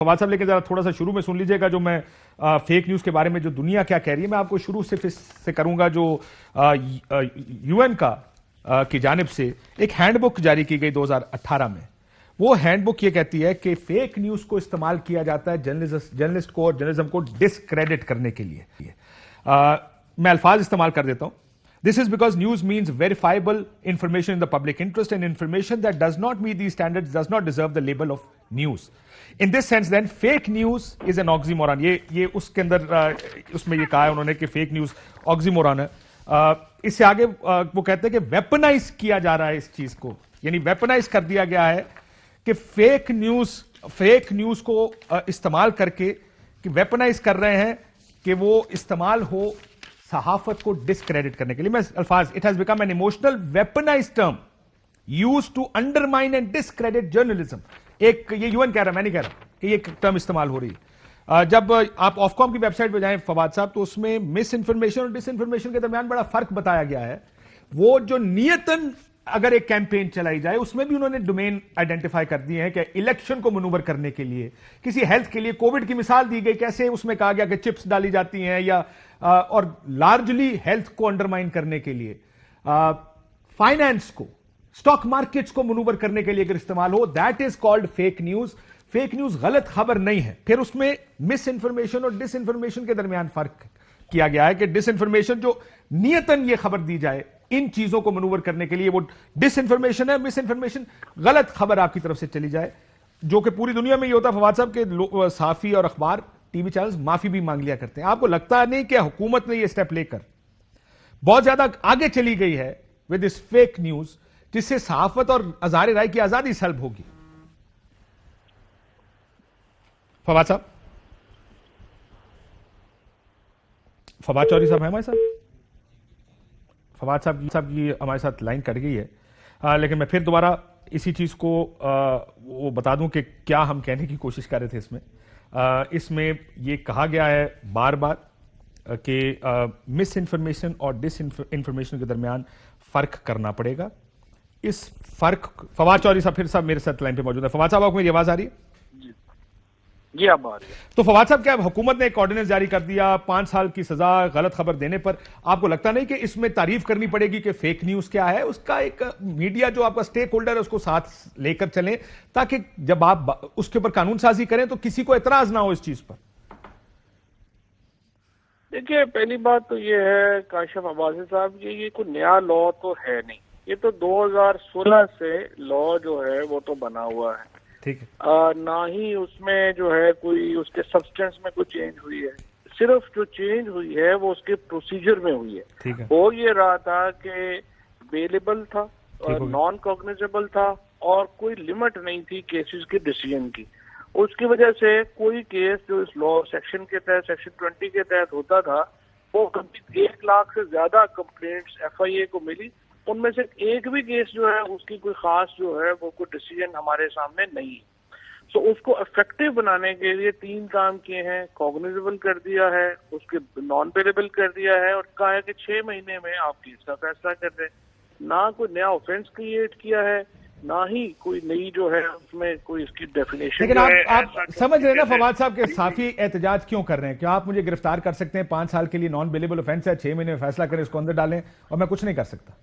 फवाद साहब, लेकिन जरा थोड़ा सा शुरू में सुन लीजिएगा जो मैं फेक न्यूज के बारे में जो दुनिया क्या कह रही है, मैं आपको शुरू से करूंगा। जो यूएन की जानिब से एक हैंडबुक जारी की गई 2018 में, वो हैंडबुक ये कहती है कि फेक न्यूज को इस्तेमाल किया जाता है जर्नलिस्ट को और जर्नलिज्म को डिस्क्रेडिट करने के लिए। मैं अल्फाज इस्तेमाल कर देता हूं। This is because news means verifiable information in the public interest, and information that does not meet these standards does not deserve the label of news. In this sense, then, fake news is an oxymoron. ये उसके अंदर उसमें ये कहा है उन्होंने कि fake news oxymoron है। इससे आगे वो कहते हैं कि वेपनाइज किया जा रहा है इस चीज को, यानी वेपनाइज कर दिया गया है कि फेक न्यूज को इस्तेमाल करके कि वेपनाइज कर रहे हैं कि वो इस्तेमाल हो सहाफत को डिस्क्रेडिट करने के लिए। मैं अल्फाज, it has become an emotional weaponized term used to undermine and discredit journalism. एक ये यूएन कह रहा है, मैं नहीं कह रहा कि ये टर्म इस्तेमाल हो रही है। जब आप ऑफकॉम की वेबसाइट पे जाएं फवाद साहब, तो उसमें मिस इंफॉर्मेशन और डिस इंफॉर्मेशन के दरमियान बड़ा फर्क बताया गया है। वो जो नियतन अगर एक कैंपेन चलाई जाए, उसमें भी उन्होंने डोमेन आइडेंटिफाई कर दिए हैं कि इलेक्शन को मनूवर करने के लिए, किसी हेल्थ के लिए, कोविड की मिसाल दी गई, कैसे उसमें कहा गया कि चिप्स डाली जाती हैं या और लार्जली हेल्थ को अंडरमाइन करने के लिए, फाइनेंस को, स्टॉक मार्केट्स को मनूवर करने के लिए अगर इस्तेमाल हो, that is called fake news. Fake news गलत खबर नहीं है। फिर उसमें मिस इंफॉर्मेशन और डिस इंफॉर्मेशन के दरमियान फर्क किया गया है कि डिस इंफॉर्मेशन जो नियतन ये खबर दी जाए इन चीजों को मनूवर करने के लिए, वो डिस इंफॉर्मेशन है। मिस इंफॉर्मेशन गलत खबर आपकी तरफ से चली जाए, जो कि पूरी दुनिया में ये होता है फवाद साहब के साफी और अखबार, टीवी चैनल्स माफी भी मांग लिया करते हैं। आपको लगता नहीं कि हुकूमत ने यह स्टेप लेकर बहुत ज्यादा आगे चली गई है विद दिस फेक न्यूज, जिससे सहाफत और अज़हार राय की आजादी सल्ब होगी? फवाद साहब, फवाद चौधरी साहब है हमारे साथ? फवाद साहब की हमारे साथ लाइन कट गई है। लेकिन मैं फिर दोबारा इसी चीज को वो बता दूं कि क्या हम कहने की कोशिश कर रहे थे। इसमें ये कहा गया है बार बार कि मिस इंफॉर्मेशन और डिस इंफॉर्मेशन के दरमियान फर्क करना पड़ेगा। इस फर्क, फवाद चौधरी साहब फिर साहब मेरे साथ लाइन पे मौजूद है। फवाद साहब, आपको मेरी आवाज आ रही है? जी आप आ रही है। तो फवाद साहब, क्या हुकूमत ने एक ऑर्डिनेंस जारी कर दिया 5 साल की सजा गलत खबर देने पर? आपको लगता नहीं कि इसमें तारीफ करनी पड़ेगी कि फेक न्यूज क्या है, उसका एक मीडिया जो आपका स्टेक होल्डर है उसको साथ लेकर चलें, ताकि जब आप उसके ऊपर कानून साजी करें तो किसी को एतराज ना हो इस चीज पर? देखिए, पहली बात तो ये है काशिफ अब्बासी साहब, ये कोई नया लॉ तो है नहीं। ये तो 2016 से लॉ जो है वो तो बना हुआ है। ठीक है। ना ही उसमें जो है कोई उसके सब्सटेंस में कोई चेंज हुई है। सिर्फ जो चेंज हुई है वो उसके प्रोसीजर में हुई है। ठीक है। वो ये रहा था कि बेलेबल था, नॉन कॉग्निजेबल था, और कोई लिमिट नहीं थी केसेस के डिसीजन की। उसकी वजह से कोई केस जो इस लॉ सेक्शन के तहत, सेक्शन 20 के तहत होता था, वो कभी 1 लाख से ज्यादा कंप्लेंट्स FIA को मिली। उनमें से एक भी केस जो है उसकी कोई खास जो है वो कोई डिसीजन हमारे सामने नहीं है। सो उसको इफेक्टिव बनाने के लिए 3 काम किए हैं। कॉग्निजेबल कर दिया है, उसके नॉन पेलेबल कर दिया है, और कहा है कि 6 महीने में आप केस का फैसला कर दें। ना कोई नया ऑफेंस क्रिएट किया है, ना ही कोई नई जो है उसमें कोई इसकी डेफिनेशन। लेकिन आप समझ रहे हैं ना फवाद साहब के साफी एहतजाज क्यों कर रहे हैं? क्या आप मुझे गिरफ्तार कर सकते हैं, 5 साल के लिए नॉन बेलेबल ऑफेंस है, 6 महीने में फैसला करें, उसको अंदर डालें और मैं कुछ नहीं कर सकता?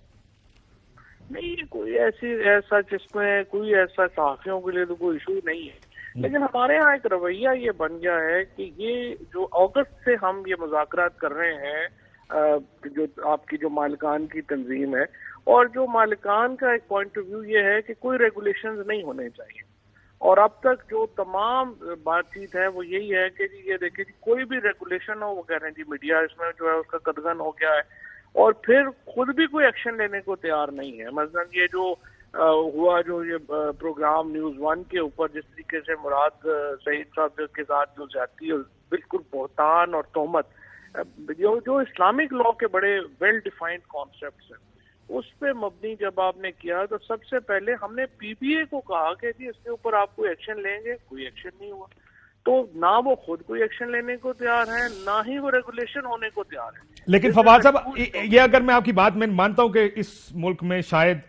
नहीं, कोई ऐसा जिसमें कोई ऐसा सहाफियों के लिए तो कोई इशू नहीं है। लेकिन हमारे यहाँ एक रवैया ये बन गया है कि ये जो अगस्त से हम ये मुज़ाकरात कर रहे हैं, जो आपकी जो मालिकान की तंजीम है, और जो मालिकान का एक पॉइंट ऑफ व्यू ये है कि कोई रेगुलेशंस नहीं होने चाहिए। और अब तक जो तमाम बातचीत है वो यही है कि जी ये देखिए, कोई भी रेगुलेशन हो, वो कह रहे हैं जी मीडिया इसमें जो है उसका कदगन हो गया है, और फिर खुद भी कोई एक्शन लेने को तैयार नहीं है। मसलन ये जो हुआ, जो ये प्रोग्राम न्यूज़ 1 के ऊपर जिस तरीके से मुराद सईद साहब के साथ जो जाती है, बिल्कुल बहतान और तोहमत, जो इस्लामिक लॉ के बड़े वेल डिफाइंड कॉन्सेप्ट्स हैं, उस पे मबनी जब आपने किया, तो सबसे पहले हमने PBA को कहा कि जी इसके ऊपर आप कोई एक्शन लेंगे। कोई एक्शन नहीं हुआ। तो ना वो खुद कोई एक्शन लेने को तैयार है, ना ही वो रेगुलेशन होने को तैयार है। लेकिन फवाद साहब, ये अगर मैं आपकी बात में मानता हूं कि इस मुल्क में शायद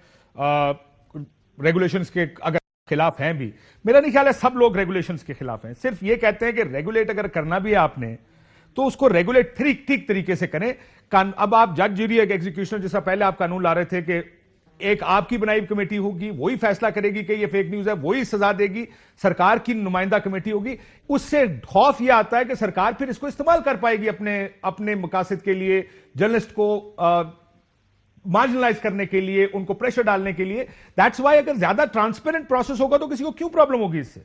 रेगुलेशंस के अगर खिलाफ हैं भी। मेरा नहीं ख्याल है सब लोग रेगुलेशंस के खिलाफ हैं, सिर्फ ये कहते हैं कि रेगुलेट अगर करना भी है आपने तो उसको रेगुलेट ठीक तरीके से करें। अब आप जज, जूरी, एग्जीक्यूशनर, जैसा पहले आप कानून ला रहे थे कि एक आपकी बनाई कमेटी होगी, वही फैसला करेगी कि ये फेक न्यूज है, वही सजा देगी, सरकार की नुमाइंदा कमेटी होगी। उससे खौफ यह आता है कि सरकार फिर इसको इस्तेमाल कर पाएगी अपने अपने मकासद के लिए, जर्नलिस्ट को मार्जिनलाइज करने के लिए, उनको प्रेशर डालने के लिए। दैट्स वाई अगर ज्यादा ट्रांसपेरेंट प्रोसेस होगा तो किसी को क्यों प्रॉब्लम होगी इससे?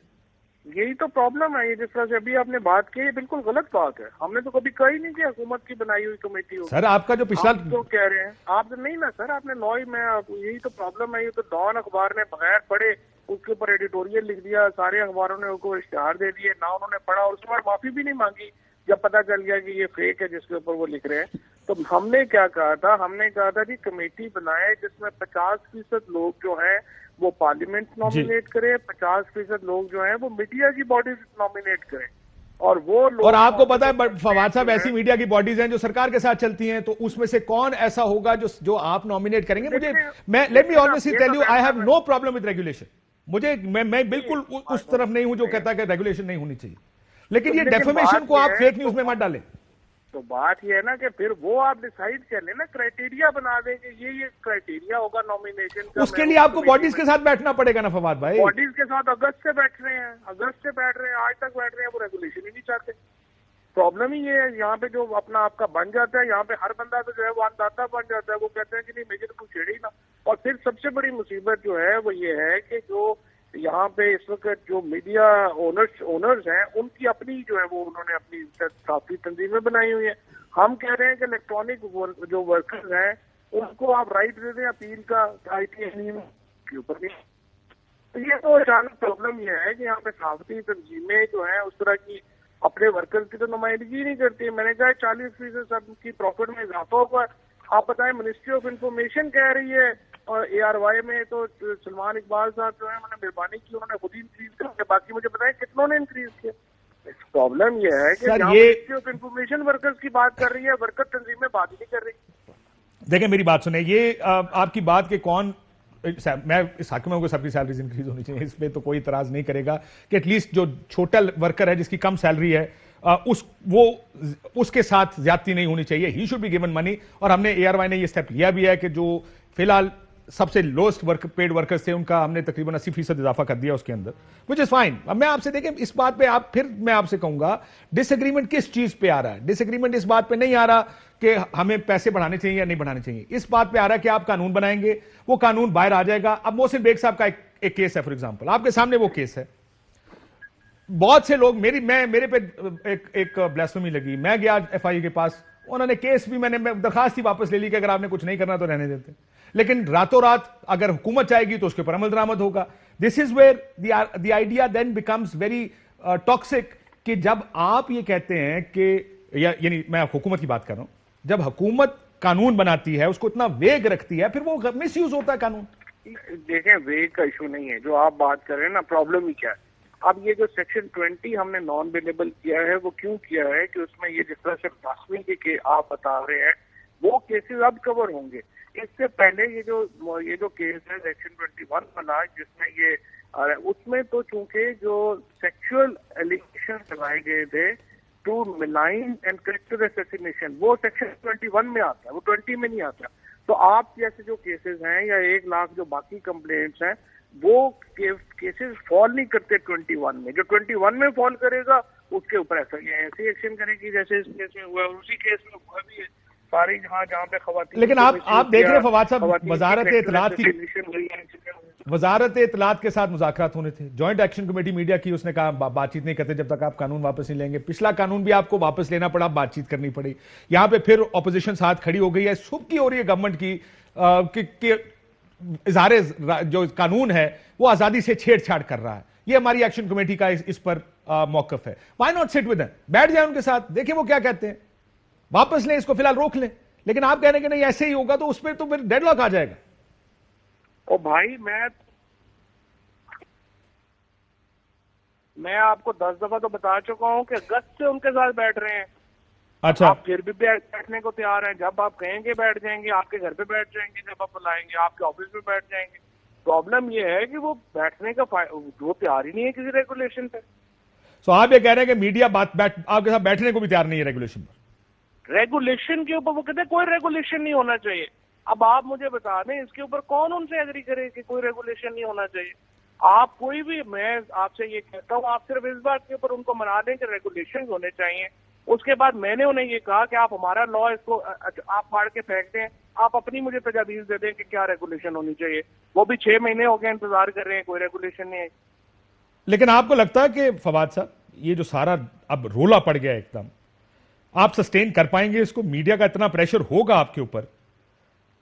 यही तो प्रॉब्लम है। ये जिस तरह से अभी आपने बात की, ये बिल्कुल गलत बात है। हमने तो कभी कहा ही नहीं कि हुकूमत की बनाई हुई कमेटी होगी। सर आपका जो पिछला तो कह रहे हैं आप तो नहीं ना सर, आपने लॉ ही में, यही तो प्रॉब्लम है। ये तो डॉन अखबार ने बगैर पढ़े उसके ऊपर एडिटोरियल लिख दिया, सारे अखबारों ने उनको इश्तेहार दे दिए, ना उन्होंने पढ़ा और उसके बाद माफी भी नहीं मांगी जब पता चल गया कि ये फेक है जिसके ऊपर वो लिख रहे हैं। तो हमने क्या कहा था, हमने कहा था कि कमेटी बनाए जिसमें 50% लोग जो हैं वो पार्लियामेंट नॉमिनेट करे, 50% लोग जो हैं वो मीडिया की बॉडीज नॉमिनेट करें। और वो लोग, और आपको पता है फवाद साहब, ऐसी मीडिया की बॉडीज हैं जो सरकार के साथ चलती हैं, तो उसमें से कौन ऐसा होगा जो आप नॉमिनेट करेंगे? मुझे मैं let me honestly tell you, I have no problem with regulation. मुझे मैं बिल्कुल उस तरफ नहीं हूं जो कहता है कि रेगुलेशन नहीं होनी चाहिए, लेकिन ये डेफेमेशन को आप फेक न्यूज में मत डालें। तो बात ये है ना कि फिर वो आप डिसाइड कर लेना, क्राइटेरिया बना देंगे, ये क्राइटेरिया होगा नॉमिनेशन का। उसके लिए आपको बॉडीज के साथ बैठना पड़ेगा ना फवाद भाई। बॉडीज के साथ अगस्त से बैठ रहे हैं, अगस्त से बैठ रहे हैं, आज तक बैठ रहे हैं, वो रेगुलेशन ही नहीं चाहते। प्रॉब्लम ही ये है। यहाँ पे जो अपना आपका बन जाता है, यहाँ पे हर बंदा तो जो है वो अन्नदाता बन जाता है। वो कहते हैं कि नहीं मुझे तो कुछ छेड़ी ना। और फिर सबसे बड़ी मुसीबत जो है वो ये है कि जो यहाँ पे इस वक्त जो मीडिया ओनर्स हैं, उनकी अपनी जो है वो उन्होंने अपनी काफी तंजीमें बनाई हुई है। हम कह रहे हैं कि इलेक्ट्रॉनिक जो वर्कर्स हैं उनको आप राइट दे दें अपील का, ITN के ऊपर भी। तो ये तो अचानक प्रॉब्लम ये है कि यहाँ पे सहाफती तंजीमें जो है उस तरह की अपने वर्कर्स की तो नुमाइंदगी नहीं करती। मैंने कहा 40% सबकी प्रॉफिट में इजाफा होगा। आप बताएं, मिनिस्ट्री ऑफ इंफॉर्मेशन कह रही है, और ARY में तो सलमान इकबाल साहब जो है उन्होंने मेहरबानी की, उन्होंने खुद ही इंक्रीज कर दिया। बाकी मुझे बताएं कितनों ने इंक्रीज किया। प्रॉब्लम यह है कि मिनिस्ट्री ऑफ इंफॉर्मेशन वर्कर्स की बात कर रही है, वर्कर तंजीमें बात ही नहीं कर रही। देखिए मेरी बात सुने, ये आपकी बात के कौन, मैं इस हाकिमों को सबकी सैलरीज इंक्रीज होनी चाहिए, इस पे तो कोई इतराज नहीं करेगा कि एटलीस्ट जो छोटा वर्कर है जिसकी कम सैलरी है उसके साथ ज्यादती नहीं होनी चाहिए। He should be given money. और हमने ARY ने ये स्टेप लिया भी है कि जो फिलहाल सबसे लोएस्ट पेड वर्कर्स थे उनका हमने तकरीबन 80% इजाफा कर दिया उसके अंदर, विच इज फाइन। अब मैं आपसे देखें इस बात पे मैं आपसे कहूंगा डिसएग्रीमेंट किस चीज पे आ रहा है? डिसएग्रीमेंट इस बात पे नहीं आ रहा कि हमें पैसे बढ़ाने चाहिए या नहीं बढ़ाने चाहिए। इस बात पे आ रहा है कि आप कानून बनाएंगे, वो कानून बाहर आ जाएगा। अब मोहसिन बेग साहब का एक केस है, फॉर एग्जाम्पल आपके सामने वो केस है। बहुत से लोग मेरे पे एक ब्लास्फेमी लगी, मैं गया FIA के पास, उन्होंने केस भी, मैंने दरखास्त ही वापस ले ली कि अगर आपने कुछ नहीं करना तो रहने देते। लेकिन रातों रात अगर हुकूमत चाहेगी तो उसके ऊपर अमल दरामद होगा। This is where the idea then becomes very toxic, कि जब आप ये कहते हैं कि यानी मैं हुकूमत की बात कर रहा हूं, जब हुकूमत कानून बनाती है उसको इतना वेग रखती है, फिर वो मिस यूज होता है कानून। देखें, वेग का इशू नहीं है जो आप बात कर रहे हैं ना, प्रॉब्लम ही क्या है। अब ये जो सेक्शन 20 हमने नॉन अवेलेबल किया है, वो क्यों किया है कि उसमें ये जिस तरह से ब्लास्फेमी के आप बता रहे हैं वो केसेस अब कवर होंगे। इससे पहले ये जो केस है सेक्शन 21 वाला जिसमें ये उसमें तो चूंकि जो सेक्सुअल एलिगेशन लगाए गए थे टू मिलाइन एंड कैरेक्टर असैसिनेशन, वो सेक्शन 21 में आता है, वो 20 में नहीं आता। तो आप जैसे जो केसेस हैं या 1 लाख जो बाकी कंप्लेंट्स हैं, वो केसेस फॉल नहीं करते 21 में। जो 21 में फॉल करेगा उसके ऊपर ऐसे एक्शन करेगी जैसे इस केस में हुआ, उसी केस में हुआ भी है सारी जहां पे खवातीन। लेकिन आप देख रहे हैं फवाद साहब, वजारत इत्तलात के साथ मुज़ाकरात होने थे, जॉइंट एक्शन कमेटी मीडिया की, उसने कहा बातचीत नहीं करते जब तक आप कानून वापस नहीं लेंगे। पिछला कानून भी आपको वापस लेना पड़ा, बातचीत करनी पड़ी। यहां पे फिर ऑपोजिशन साथ खड़ी हो गई है, सुब की हो रही है गवर्नमेंट की इज़हारे जो कानून है वो आजादी से छेड़छाड़ कर रहा है। ये हमारी एक्शन कमेटी का इस पर मौकफ है। Why not sit with them, बैठ जाए उनके साथ, देखें वो क्या कहते हैं, वापस लें इसको, फिलहाल रोक लें। लेकिन आप कह रहे हैं कि नहीं ऐसे ही होगा तो उस पर तो फिर डेडलॉक आ जाएगा। ओ भाई, मैं आपको 10 दफा तो बता चुका हूं कि अगस्त से उनके साथ बैठ रहे हैं। अच्छा, आप फिर भी बैठने को तैयार हैं। जब आप कहेंगे बैठ जाएंगे, आपके घर पे बैठ जाएंगे, जब आप बुलाएंगे आपके ऑफिस में बैठ जाएंगे। प्रॉब्लम ये है कि वो बैठने का वो तैयार ही नहीं है किसी रेगुलेशन पे। तो आप ये कह रहे हैं कि मीडिया आपके साथ बैठने को भी तैयार नहीं है रेगुलेशन पर? रेगुलेशन के ऊपर वो कहते हैं कोई रेगुलेशन नहीं होना चाहिए। अब आप मुझे बता दें इसके ऊपर कौन उनसे एग्री करे कि कोई रेगुलेशन नहीं होना चाहिए? आप कोई भी, मैं आपसे ये कहता हूँ, आप सिर्फ इस बात के ऊपर उनको मना दें कि रेगुलेशन होने चाहिए। उसके बाद मैंने उन्हें ये कहा कि आप हमारा लॉ इसको आप फाड़ के फेंक दें, आप अपनी मुझे तजावीज दे दें कि क्या रेगुलेशन होनी चाहिए। वो भी 6 महीने हो गए इंतजार कर रहे हैं, कोई रेगुलेशन नहीं है। लेकिन आपको लगता है कि फवाद साहब ये जो सारा अब रोला पड़ गया एकदम, आप सस्टेन कर पाएंगे इसको? मीडिया का इतना प्रेशर होगा आपके ऊपर,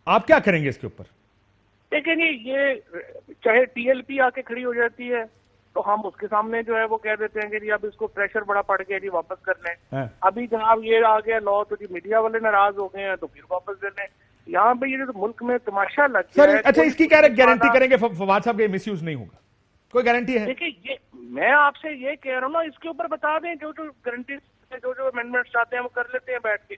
आप क्या करेंगे इसके ऊपर? देखेंगे ये चाहे टीएलपी आके खड़ी हो जाती है तो हम उसके सामने जो है वो कह देते हैं कि जी अब इसको प्रेशर बड़ा पड़ गया जी वापस कर लें। अभी जनाब ये आ गया लॉ तो जी मीडिया वाले नाराज हो गए हैं तो फिर वापस दे लें। यहाँ पे ये जो मुल्क में तमाशा लग गया सर, है। अच्छा इसकी क्या गारंटी करेंगे फवाद साहब के मिसयूज नहीं होगा? कोई गारंटी है? देखिए ये मैं आपसे ये कह रहा हूँ ना, इसके ऊपर बता दें जो जो गारंटी जो जो अमेंडमेंट्स चाहते हैं वो कर लेते हैं बैठ के।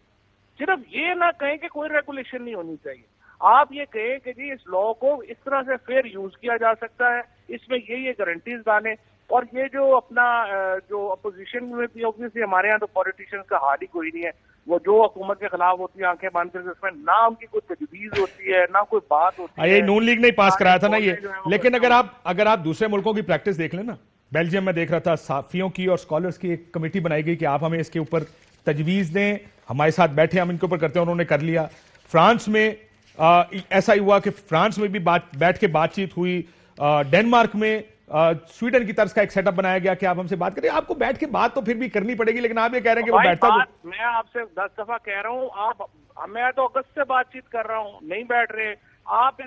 सिर्फ ये ना कहें कि कोई रेगुलेशन नहीं होनी चाहिए। आप ये कहें कि जी इस लॉ को इस तरह से फेयर यूज किया जा सकता है, इसमें ये गारंटीज डालें। और ये जो अपना जो अपोजिशन में भी ऑब्वियसली हमारे यहाँ तो पॉलिटिशियंस का हाल ही कोई नहीं है। वो जो हुकूमत के खिलाफ होती है आंखें बंद करके, उसमें ना उनकी कोई तजवीज होती है ना कोई बात होती है। ये नून लीग ने पास कराया था ना ये। लेकिन अगर आप दूसरे मुल्कों की प्रैक्टिस देख लें ना, बेल्जियम में देख रहा था साफियों की और स्कॉलर्स की एक कमेटी बनाई गई कि आप हमें इसके ऊपर तजवीज दें, हमारे साथ बैठे, हम इनके ऊपर करते हैं, उन्होंने कर लिया। फ्रांस में ऐसा ही हुआ कि फ्रांस में भी बैठ के बातचीत हुई। डेनमार्क में स्वीडन की तर्ज का एक सेटअप बनाया गया कि आप हमसे बात करें। आपको बैठ के बात तो फिर भी करनी पड़ेगी, लेकिन आप ये कह रहे हैं कि वो बैठता मैं आपसे 10 दफा कह रहा हूँ, आप मैं तो अगस्त से बातचीत कर रहा हूँ, नहीं बैठ रहे। आप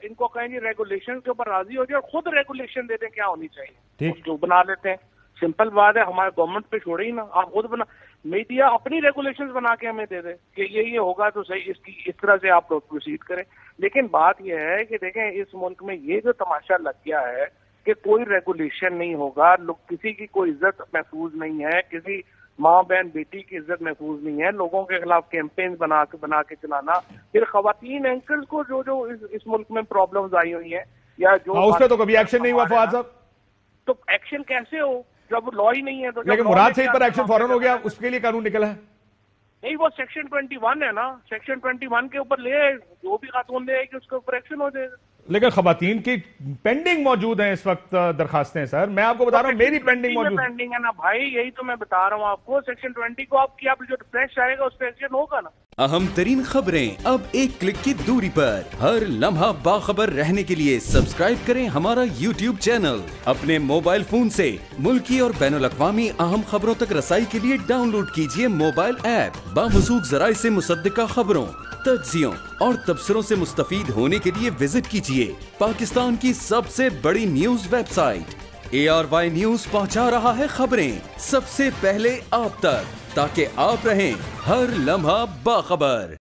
इनको कहेंगे रेगुलेशन के ऊपर राजी हो जाए और खुद रेगुलेशन दे दें क्या होनी चाहिए, उसको बना लेते हैं। सिंपल बात है, हमारे गवर्नमेंट पे छोड़े ही ना, आप खुद बना। मीडिया अपनी रेगुलेशंस बना के हमें दे दे कि ये होगा तो सही, इसकी इस तरह से आप लोग प्रोसीड करें। लेकिन बात यह है कि देखें इस मुल्क में ये जो तमाशा लग गया है कि कोई रेगुलेशन नहीं होगा, लोग किसी की कोई इज्जत महफूज नहीं है, किसी माँ बहन बेटी की इज्जत महफूज नहीं है, लोगों के खिलाफ कैंपेन बना के चलाना। फिर खवातीन एंकर्स को जो इस मुल्क में प्रॉब्लम्स आई हुई है या जो उस पर तो कभी एक्शन नहीं हुआ फवाद साहब। तो एक्शन कैसे हो जब लॉ ही नहीं है? तो लेकिन मुराद सईद पर एक्शन फौरन हो गया, उसके लिए कानून निकला है। नहीं, वो सेक्शन 21 है ना, सेक्शन 21 के ऊपर ले जो भी खातून ले आएगी उसके ऊपर एक्शन हो जाएगा। लेकिन खवातीन की पेंडिंग मौजूद है इस वक्त दरखास्तें। सर मैं आपको बता रहा हूँ मेरी पेंडिंग मौजूद है ना भाई, यही तो मैं बता रहा हूँ आपको। सेक्शन 20 को आपकी जो फ्रेश आएगा उस पर एक्शन होगा ना। अहम तरीन खबरें अब एक क्लिक की दूरी पर। हर लम्हा बाखबर रहने के लिए सब्सक्राइब करें हमारा YouTube चैनल। अपने मोबाइल फोन से मुल्की और बैनुल-अक़वामी अहम खबरों तक रसाई के लिए डाउनलोड कीजिए मोबाइल ऐप। बामसूख जराए से मुसद्दिका खबरों, तज्जियों और तबसरों से मुस्तफीद होने के लिए विजिट कीजिए पाकिस्तान की सबसे बड़ी न्यूज वेबसाइट। ARY न्यूज पहुंचा रहा है खबरें सबसे पहले आप तक, ताकि आप रहें हर लम्हा बाखबर।